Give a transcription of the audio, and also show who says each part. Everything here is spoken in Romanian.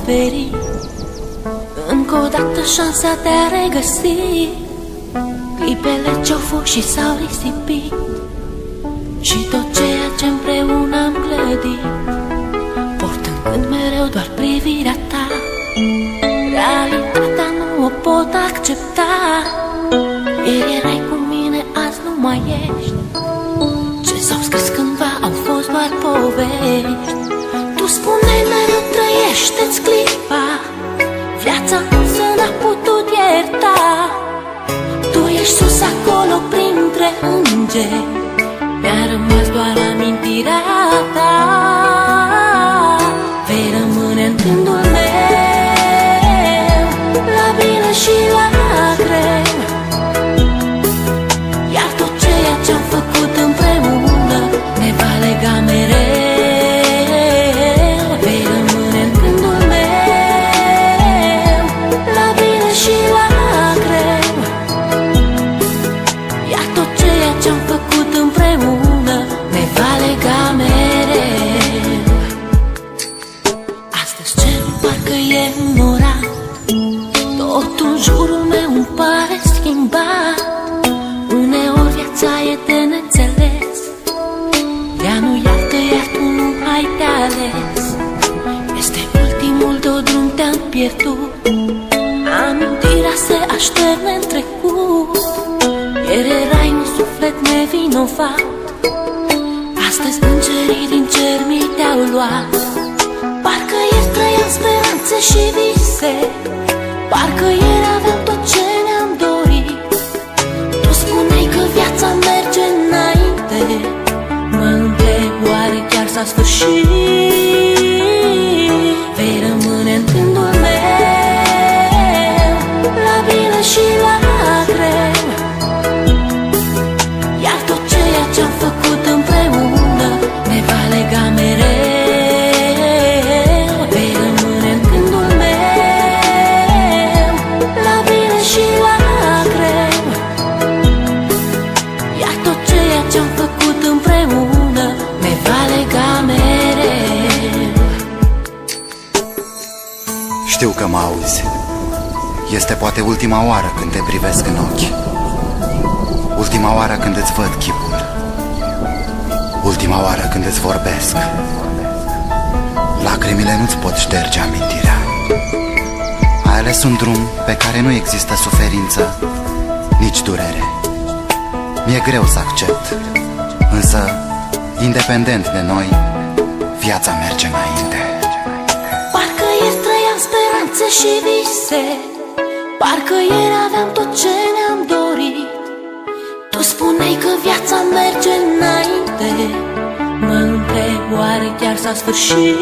Speaker 1: oferi încă o dată șansa de a regăsi clipele ce-au fost și s-au risipit și tot ceea ce împreună am clădit, portând când mereu doar privirea ta. Realitatea nu o pot accepta. Ieri erai cu mine, azi nu mai ești. Ce s-au scris cândva au fost doar povești. Tu spuneai mereu trăiește-ți clipa, viața însă n-a putut ierta. Tu ești sus acolo printre îngeri, mi-a rămas doar amintirea ta. Vei rămâne în gândul meu, la bine și la greu, iar tot ceea ce-am făcut împreună ne va lega mereu. Vei rămâne în gândul meu, la bine și la greu, iar tot ceea ce-am făcut împreună ne va lega mereu. Astăzi cerul parcă e înorat, totul în jurul meu îmi pare schimbat. Uneori viața e de neînțeles, ea nu iartă, iar tu nu ai de ales. Este ultimul tău drum, te-am pierdut, amintirea se așterne în trecut. Ieri erai un suflet nevinovat, astăzi îngerii din cer mi te-au luat. Parcă ieri trăiam speranțe și vise, parcă ieri aveam tot ce ne-am dorit. Tu spuneai că viața merge înainte, mă întreb oare chiar s-a sfârșit. Vei rămâne în gândul meu, la bine și la greu, iar tot ceea ce-am făcut împreună ne va lega mereu. Vei rămâne în gândul meu, la bine și la greu, iar tot ceea ce-am făcut împreună ne va lega mereu.
Speaker 2: Știu că mă auzi. Este poate ultima oară când te privesc în ochi, ultima oară când îți văd chipul, ultima oară când îți vorbesc. Lacrimile nu-ți pot șterge amintirea. Ai ales un drum pe care nu există suferință, nici durere. Mi-e greu să accept, însă, independent de noi, viața merge înainte.
Speaker 1: Parcă ieri trăiam speranțe și vise, parcă ieri aveam tot ce ne-am dorit. Tu spuneai că viața merge înainte, mă întreb oare chiar s-a sfârșit.